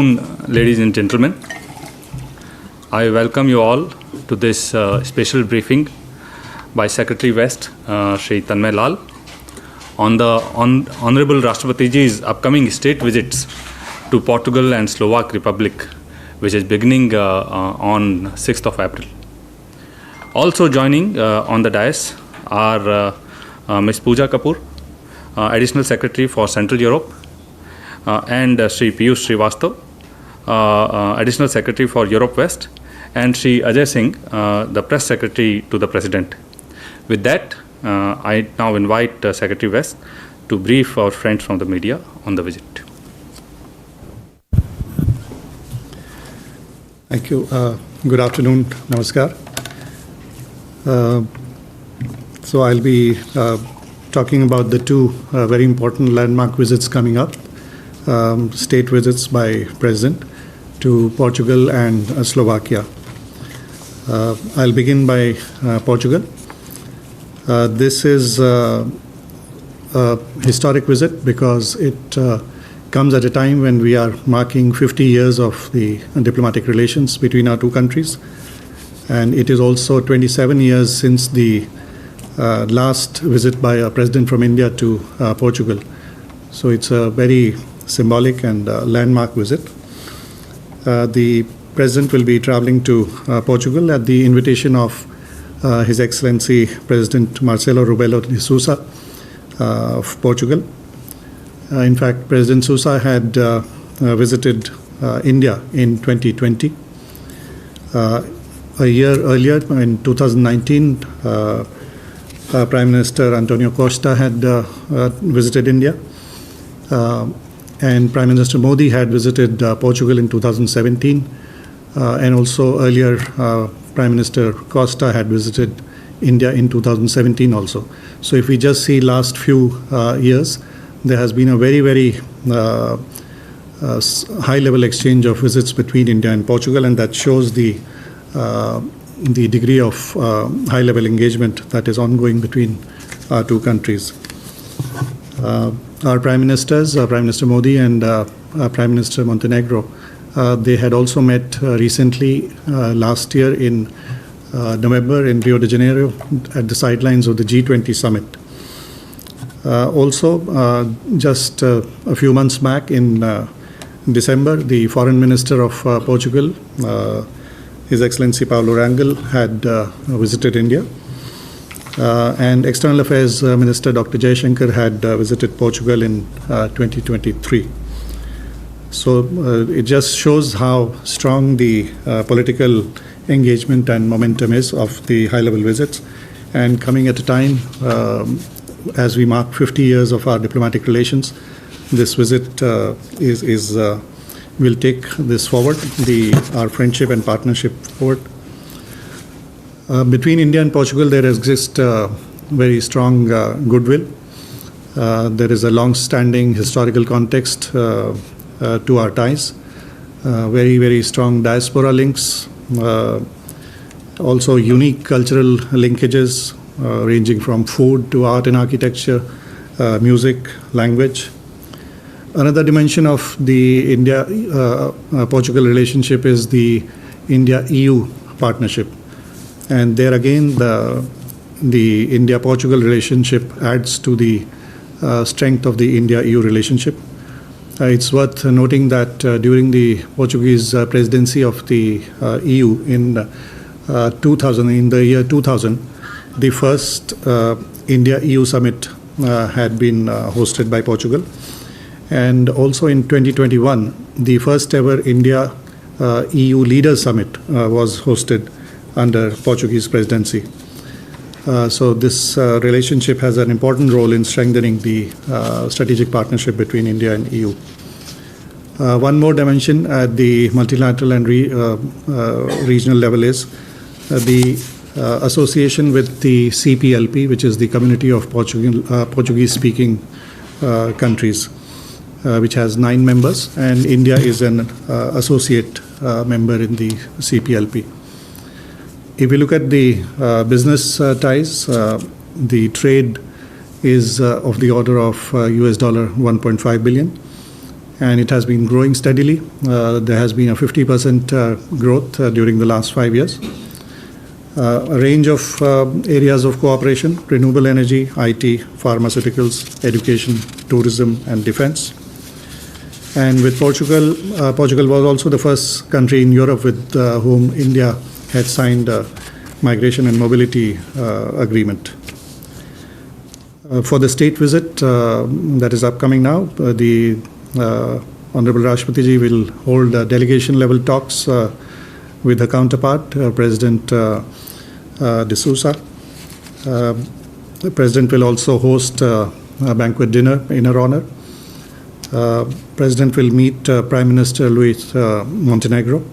afternoon, ladies and gentlemen. I welcome you all to this special briefing by Secretary West, Shri Tanmay Lal, on the Honorable Rashtrapatiji's upcoming state visits to Portugal and Slovak Republic, which is beginning on 6th of April. Also joining on the dais are Ms. Pooja Kapoor, Additional Secretary for Central Europe, and Sri Piyush Srivastav, Additional Secretary for Europe West, and Sri Ajay Singh, the Press Secretary to the President. With that, I now invite Secretary West to brief our friends from the media on the visit. Thank you. Good afternoon. Namaskar. So I'll be talking about the two very important landmark visits coming up, state visits by President to Portugal and Slovakia. I'll begin by Portugal. This is a historic visit because it comes at a time when we are marking 50 years of the diplomatic relations between our two countries. And it is also 27 years since the last visit by a president from India to Portugal. So it's a very symbolic and landmark visit. The president will be traveling to Portugal at the invitation of His Excellency President Marcelo Rebelo de Sousa of Portugal. In fact, President Sousa had visited India in 2020. A year earlier, in 2019, Prime Minister Antonio Costa had visited India, and Prime Minister Modi had visited Portugal in 2017, and also earlier Prime Minister Costa had visited India in 2017 also. So if we just see last few years, there has been a very, very high-level exchange of visits between India and Portugal, and that shows the degree of high-level engagement that is ongoing between our two countries. Our Prime Ministers, Prime Minister Modi and Prime Minister Montenegro, they had also met recently last year in November in Rio de Janeiro at the sidelines of the G20 summit. Also, just a few months back in December, the Foreign Minister of Portugal, His Excellency Paulo Rangel, had visited India. And External Affairs Minister Dr. Jaishankar had visited Portugal in 2023. So it just shows how strong the political engagement and momentum is of the high-level visits, and coming at a time as we mark 50 years of our diplomatic relations. This visit will take this forward, our friendship and partnership forward. Between India and Portugal, there exists very strong goodwill. There is a long-standing historical context to our ties, very, very strong diaspora links, also unique cultural linkages ranging from food to art and architecture, music, language. Another dimension of the India-Portugal relationship is the India-EU partnership. And there again, the India-Portugal relationship adds to the strength of the India-EU relationship. It's worth noting that during the Portuguese presidency of the EU in the year 2000, the first India-EU summit had been hosted by Portugal. And also in 2021, the first ever India-EU Leaders Summit was hosted under Portuguese presidency. So this relationship has an important role in strengthening the strategic partnership between India and EU. One more dimension at the multilateral and regional level is the association with the CPLP, which is the Community of Portuguese-speaking countries, which has 9 members, and India is an associate member in the CPLP. If we look at the business ties, the trade is of the order of $1.5 billion, and it has been growing steadily. There has been a 50% growth during the last 5 years. A range of areas of cooperation: renewable energy, IT, pharmaceuticals, education, tourism, and defense. And with Portugal, Portugal was also the first country in Europe with whom India had signed a migration and mobility agreement. For the state visit that is upcoming now, the Honorable Rashtrapati Ji will hold delegation level talks with the counterpart, President de Sousa. The President will also host a banquet dinner in her honor. President will meet Prime Minister Luis Montenegro.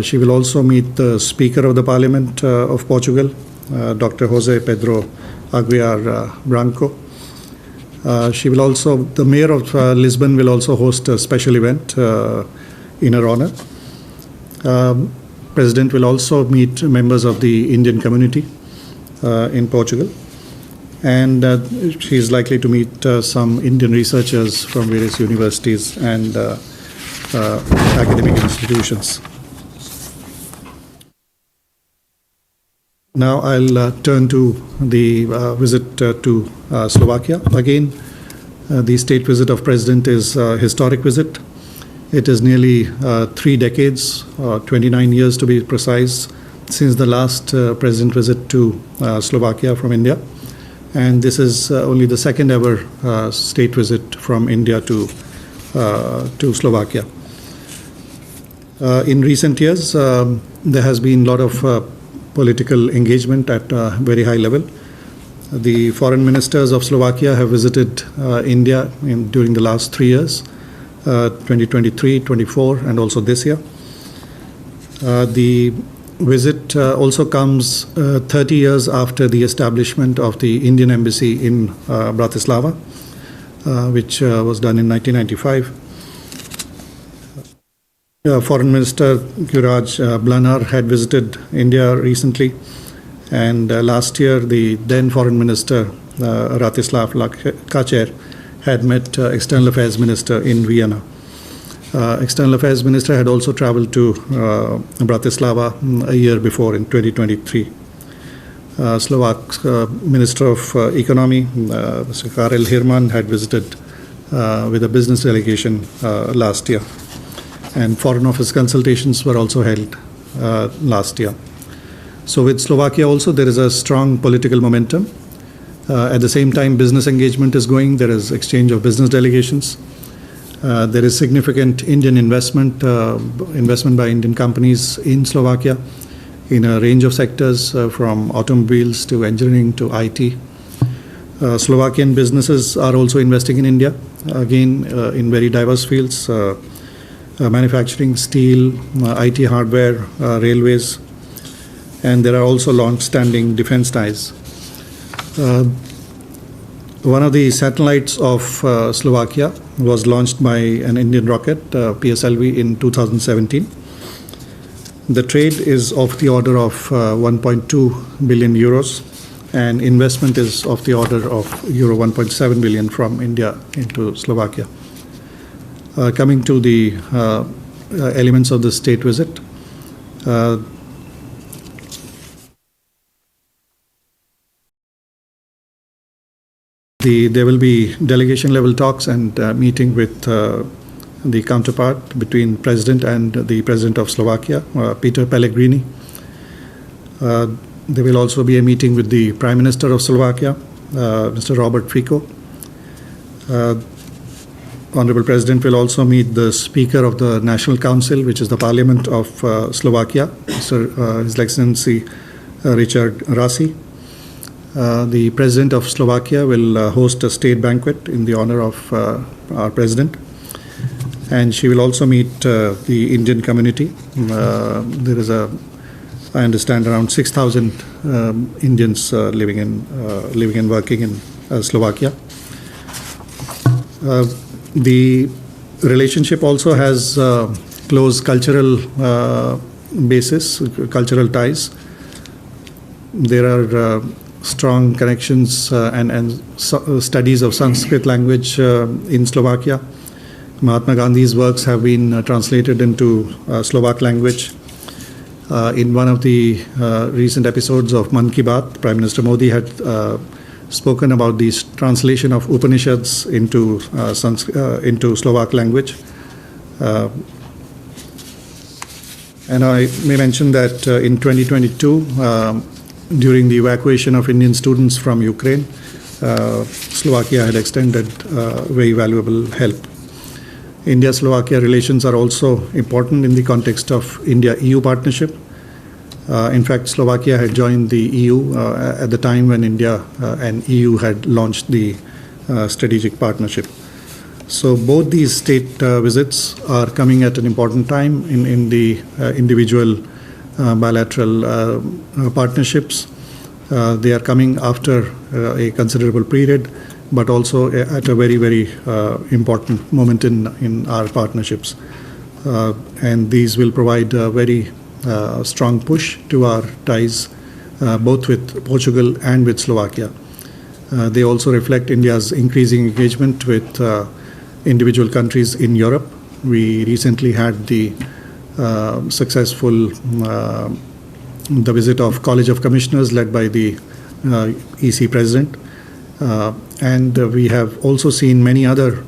She will also meet the Speaker of the Parliament of Portugal, Dr. Jose Pedro Aguiar Branco. She will also, the Mayor of Lisbon will also host a special event in her honor. President will also meet members of the Indian community in Portugal. And she is likely to meet some Indian researchers from various universities and academic institutions. Now I'll turn to the visit to Slovakia. Again, the state visit of President is a historic visit. It is nearly 3 decades, 29 years to be precise, since the last President visit to Slovakia from India. And this is only the second ever state visit from India to Slovakia. In recent years, there has been a lot of political engagement at a very high level. The foreign ministers of Slovakia have visited India during the last 3 years, 2023, 24, and also this year. The visit also comes 30 years after the establishment of the Indian Embassy in Bratislava, which was done in 1995. Foreign Minister Guraj Blanar had visited India recently, and last year the then Foreign Minister Ratislav Kačer had met External Affairs Minister in Vienna. External Affairs Minister had also traveled to Bratislava a year before in 2023. Slovak Minister of Economy, Mr. Karel Hirman, had visited with a business delegation last year. And Foreign Office consultations were also held last year. So with Slovakia also, there is a strong political momentum. At the same time, business engagement is going. There is exchange of business delegations. There is significant Indian investment by Indian companies in Slovakia in a range of sectors, from automobiles to engineering to IT. Slovakian businesses are also investing in India, again in very diverse fields: manufacturing, steel, IT hardware, railways, and there are also long-standing defense ties. One of the satellites of Slovakia was launched by an Indian rocket, PSLV, in 2017. The trade is of the order of 1.2 billion euros, and investment is of the order of euro 1.7 billion from India into Slovakia. Coming to the elements of the state visit, there will be delegation level talks and meeting with the counterpart between President and the President of Slovakia, Peter Pellegrini. There will also be a meeting with the Prime Minister of Slovakia, Mr. Robert Fico. Honorable President will also meet the Speaker of the National Council, which is the Parliament of Slovakia, His Excellency Richard Rasi. The President of Slovakia will host a state banquet in the honor of our President, and she will also meet the Indian community. There is I understand, around 6,000 Indians living and working in Slovakia. The relationship also has close cultural basis, cultural ties. There are strong connections and studies of Sanskrit language in Slovakia. Mahatma Gandhi's works have been translated into Slovak language. In one of the recent episodes of Man Ki Baat, Prime Minister Modi had spoken about the translation of Upanishads into Slovak language. And I may mention that in 2022, during the evacuation of Indian students from Ukraine, Slovakia had extended very valuable help. India-Slovakia relations are also important in the context of India-EU partnership. In fact, Slovakia had joined the EU at the time when India and EU had launched the strategic partnership. So both these state visits are coming at an important time in the individual bilateral partnerships. They are coming after a considerable period, but also at a very, very important moment in our partnerships. And these will provide a very strong push to our ties, both with Portugal and with Slovakia. They also reflect India's increasing engagement with individual countries in Europe. We recently had the successful the visit of College of Commissioners led by the EC President. And we have also seen many other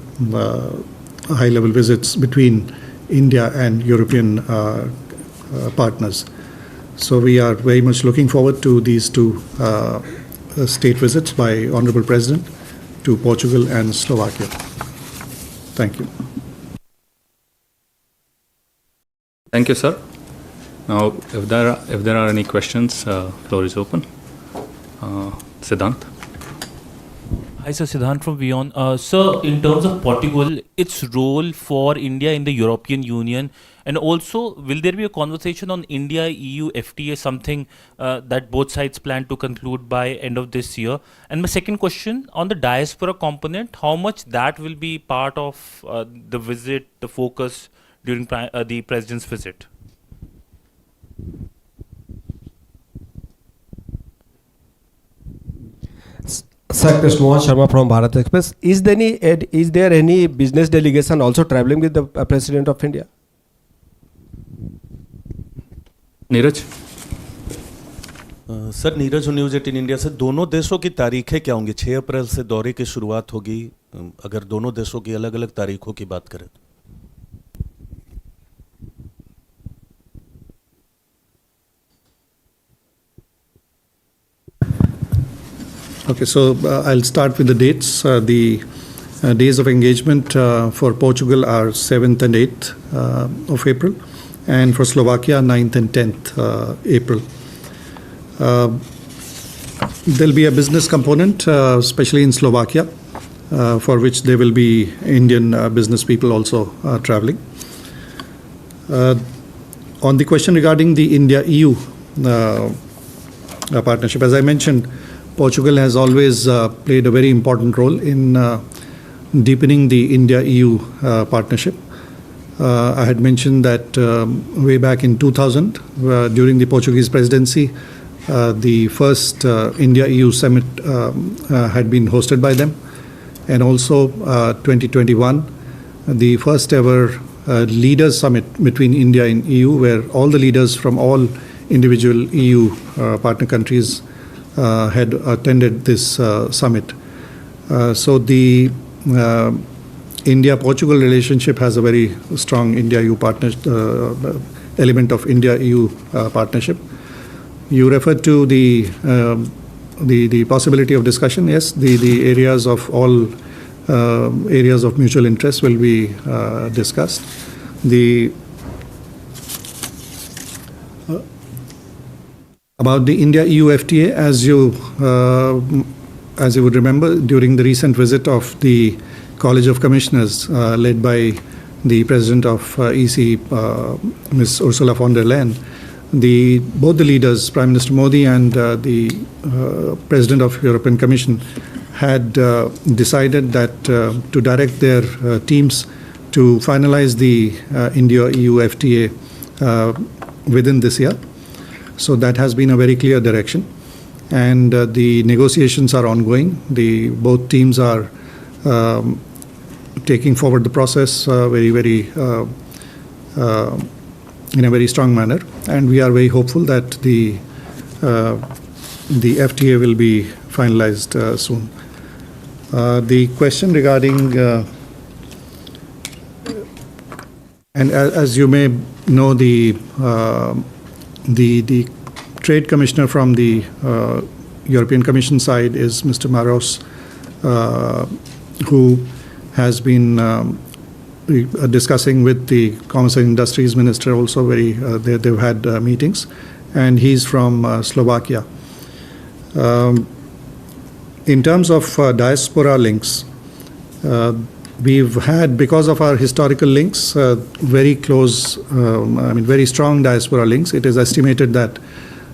high-level visits between India and European partners. So we are very much looking forward to these two state visits by Honorable President to Portugal and Slovakia. Thank you. Thank you, sir. Now, if there are any questions, floor is open. Siddhant. Hi, sir. Siddhant from Vion. Sir, in terms of Portugal, its role for India in the European Union, and also, will there be a conversation on India-EU FTA, something that both sides plan to conclude by end of this year? And my second question, on the diaspora component, how much that will be part of the visit, the focus during the President's visit? Sir, Krishna Sharma from Bharat Express. Is there any business delegation also traveling with the President of India? Neeraj. Sir, Neeraj news 18 India से दोनों देशों की तारीखें क्या होंगी? 6 अप्रैल से दौरे की शुरुआत होगी, अगर दोनों देशों की अलग अलग तारीखों की बात करें. Okay, so I'll start with the dates. The days of engagement for Portugal are 7th and 8th of April, and for Slovakia, 9th and 10th April. There'll be a business component, especially in Slovakia, for which there will be Indian business people also traveling. On the question regarding the India-EU partnership, as I mentioned, Portugal has always played a very important role in deepening the India-EU partnership. I had mentioned that way back in 2000, during the Portuguese presidency, the first India-EU summit had been hosted by them. And also 2021, the first ever leaders summit between India and EU, where all the leaders from all individual EU partner countries had attended this summit. So the India-Portugal relationship has a very strong India-EU element of India-EU partnership. You referred to the possibility of discussion. Yes, the areas of all areas of mutual interest will be discussed. About the India-EU FTA, as you would remember, during the recent visit of the College of Commissioners led by the President of EC, Ms. Ursula von der Leyen, both the leaders, Prime Minister Modi and the President of European Commission, had decided that to direct their teams to finalize the India-EU FTA within this year. So that has been a very clear direction, and the negotiations are ongoing. Both teams are taking forward the process in a very strong manner, and we are very hopeful that the FTA will be finalized soon. The question regarding, and as you may know, the Trade Commissioner from the European Commission side is Mr. Maros, who has been discussing with the Commerce and Industries Minister also. They've had meetings, and he's from Slovakia. In terms of diaspora links, we've had, because of our historical links, very close, very strong diaspora links. It is estimated that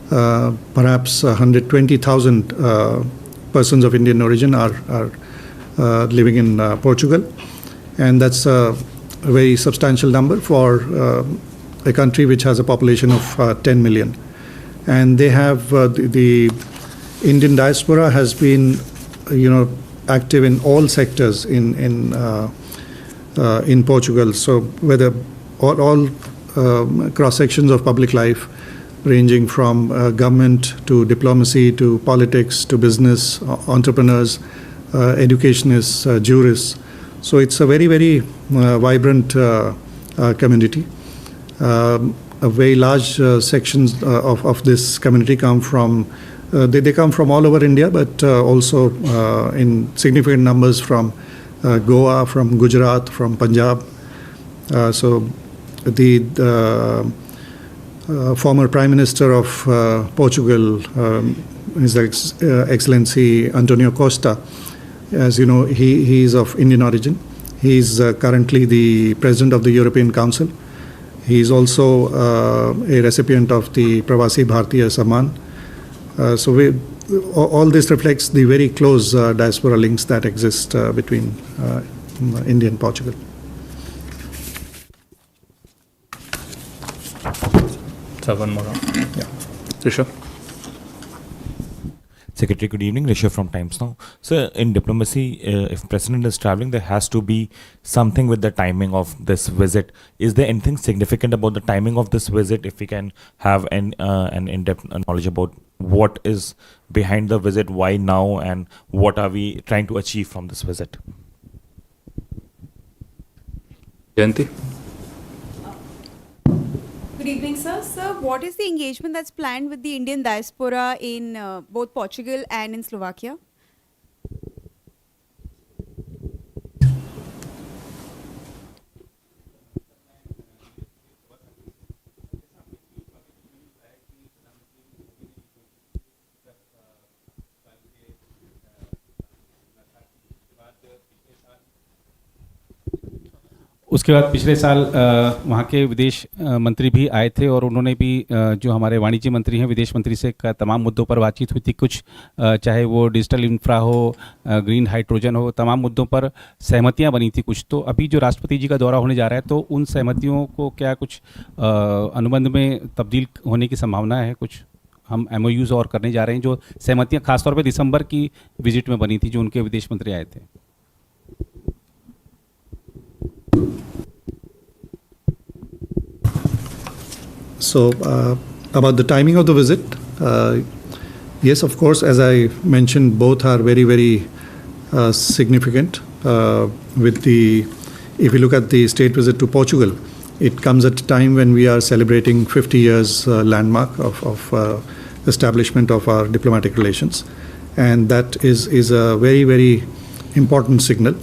perhaps 120,000 persons of Indian origin are living in Portugal, and that's a very substantial number for a country which has a population of 10 million. And they have the Indian diaspora has been, active in all sectors in Portugal. So whether all cross sections of public life, ranging from government to diplomacy to politics to business, entrepreneurs, educationists, jurists. So it's a very, very vibrant community. A very large sections of this community come from, they come from all over India, but also in significant numbers from Goa, from Gujarat, from Punjab. So the former Prime Minister of Portugal, His Excellency Antonio Costa, as you know, he is of Indian origin. He is currently the President of the European Council. He is also a recipient of the Pravasi Bharatiya Samman. So all this reflects the very close diaspora links that exist between India and Portugal. So one more round. Yeah. Rishabh? Secretary, good evening. Rishabh from Times Now. So in diplomacy, if President is traveling, there has to be something with the timing of this visit. Is there anything significant about the timing of this visit? If we can have an in-depth knowledge about what is behind the visit, why now, and what are we trying to achieve from this visit? Jayanti? Good evening, sir. Sir, what is the engagement that's planned with the Indian diaspora in both Portugal and in Slovakia? उसके बाद पिछले साल वहाँ के विदेश मंत्री भी आए थे और उन्होंने भी जो हमारे वाणिज्य मंत्री हैं, विदेश मंत्री से तमाम मुद्दों पर बातचीत हुई थी। कुछ चाहे वो डिजिटल इंफ्रा हो, ग्रीन हाइड्रोजन हो, तमाम मुद्दों पर सहमतियाँ बनी थी कुछ। तो अभी जो राष्ट्रपति जी का दौरा होने जा रहा है, तो उन सहमतियों को क्या कुछ अनुबंध में तब्दील होने की संभावना है? कुछ हम MOUs और करने जा रहे हैं, जो सहमतियाँ खासतौर पर दिसंबर की विजिट में बनी थी, जो उनके विदेश मंत्री आए थे। So about the timing of the visit, yes, of course, as I mentioned, both are very, very significant. If you look at the state visit to Portugal, it comes at a time when we are celebrating 50 years landmark of establishment of our diplomatic relations, and that is a very, very important signal.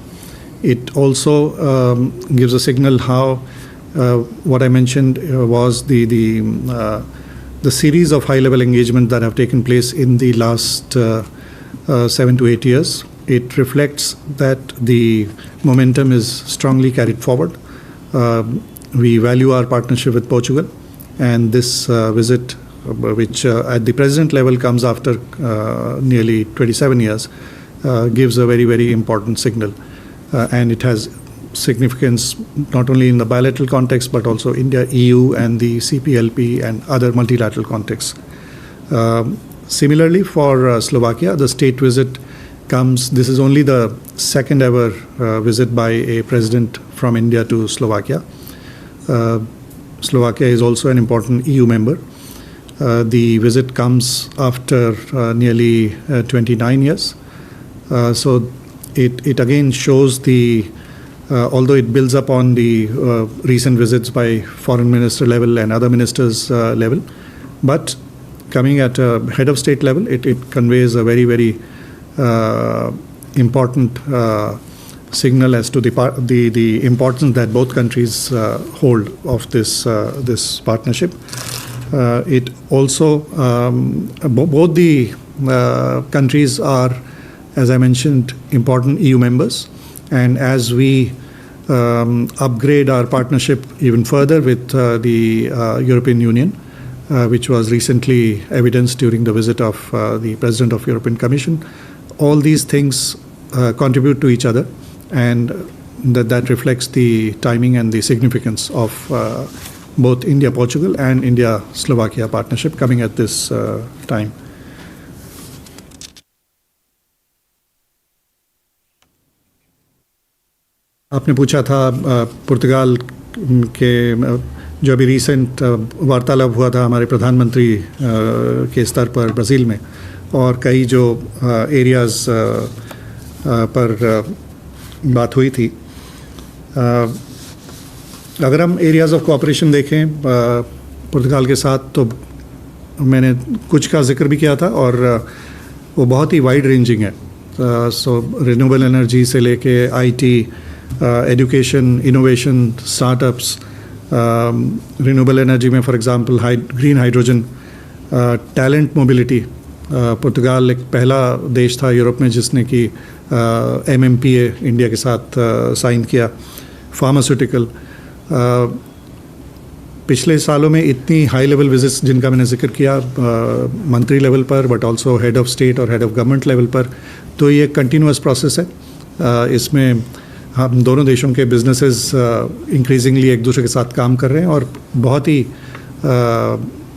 It also gives a signal how what I mentioned was the series of high-level engagement that have taken place in the last 7 to 8 years. It reflects that the momentum is strongly carried forward. We value our partnership with Portugal, and this visit, which at the president level comes after nearly 27 years, gives a very, very important signal. And it has significance not only in the bilateral context, but also India, EU, and the CPLP and other multilateral contexts. Similarly, for Slovakia, the state visit comes. This is only the second ever visit by a president from India to Slovakia. Slovakia is also an important EU member. The visit comes after nearly 29 years. So it again shows the, although it builds upon the recent visits by foreign minister level and other ministers level, but coming at a head of state level, it conveys a very, very important signal as to the importance that both countries hold of this partnership. It also, both the countries are, as I mentioned, important EU members, and as we upgrade our partnership even further with the European Union, which was recently evidenced during the visit of the President of European Commission, all these things contribute to each other, and that reflects the timing and the significance of both India-Portugal and India-Slovakia partnership coming at this time. आपने पूछा था पुर्तगाल के जो अभी recent वार्तालाप हुआ था हमारे प्रधानमंत्री के स्तर पर ब्राज़ील में, और कई जो एरियाज़ पर बात हुई थी. अगर हम एरियाज़ ऑफ कोऑपरेशन देखें पुर्तगाल के साथ, तो मैंने कुछ का जिक्र भी किया था, और वो बहुत ही वाइड रेंजिंग है. सो रिन्यूएबल एनर्जी से लेके IT, education, innovation, startups, renewable energy में for example green hydrogen, talent mobility. पुर्तगाल एक पहला देश था यूरोप में जिसने कि MMPA इंडिया के साथ साइन किया. फार्मास्यूटिकल, पिछले सालों में इतनी हाई लेवल विजिट्स जिनका मैंने जिक्र किया मंत्री लेवल पर, but also head of state और हेड ऑफ गवर्नमेंट लेवल पर, तो ये कंटिन्यूअस प्रोसेस है. इसमें हम दोनों देशों के बिजनेसेस इंक्रीजिंगली एक दूसरे के साथ काम कर रहे हैं, और बहुत ही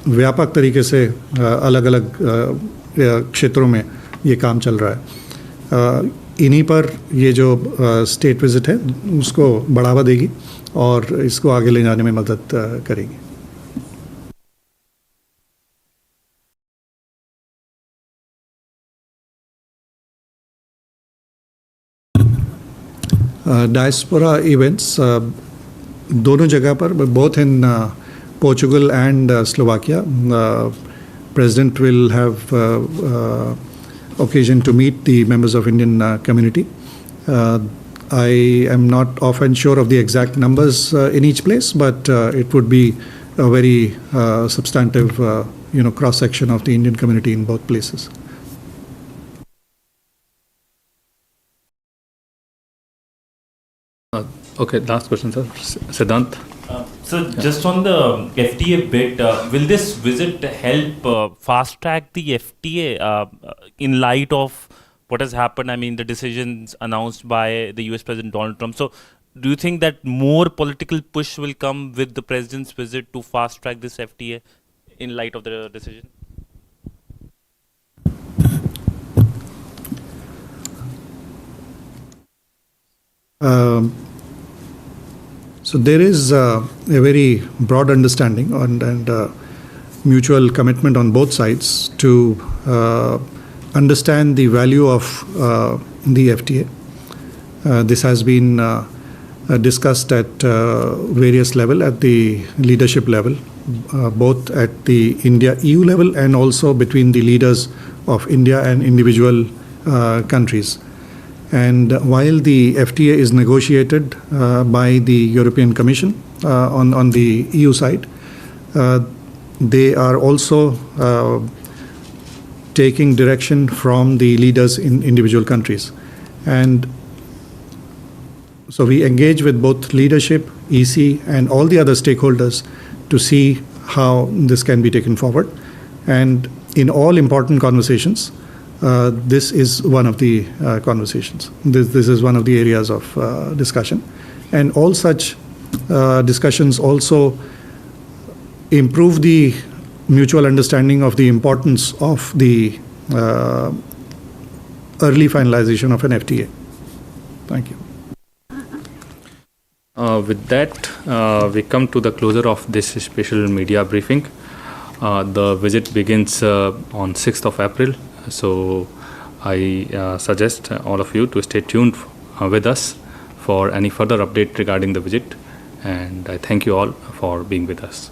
व्यापक तरीके से अलग अलग क्षेत्रों में ये काम चल रहा है. इन्हीं पर ये जो स्टेट विजिट है उसको बढ़ावा देगी और इसको आगे ले जाने में मदद करेगी. डायस्पोरा इवेंट्स दोनों जगह पर, both in Portugal and Slovakia, President will have occasion to meet the members of Indian community. I am not often sure of the exact numbers in each place, but it would be a very substantive, cross section of the Indian community in both places. Okay, last question, sir. Siddhant. So just on the FTA bit, will this visit help fast track the FTA in light of what has happened? I mean, the decisions announced by the US President Donald Trump. So do you think that more political push will come with the President's visit to fast track this FTA in light of the decision? So there is a very broad understanding and mutual commitment on both sides to understand the value of the FTA. This has been discussed at various level, at the leadership level, both at the India-EU level and also between the leaders of India and individual countries. And while the FTA is negotiated by the European Commission on the EU side, they are also taking direction from the leaders in individual countries. And so we engage with both leadership, EC, and all the other stakeholders to see how this can be taken forward. And in all important conversations, this is one of the conversations. This is one of the areas of discussion. And all such discussions also improve the mutual understanding of the importance of the early finalization of an FTA. Thank you. With that, we come to the closure of this special media briefing. The visit begins on 6th of April, so I suggest all of you to stay tuned with us for any further update regarding the visit, and I thank you all for being with us.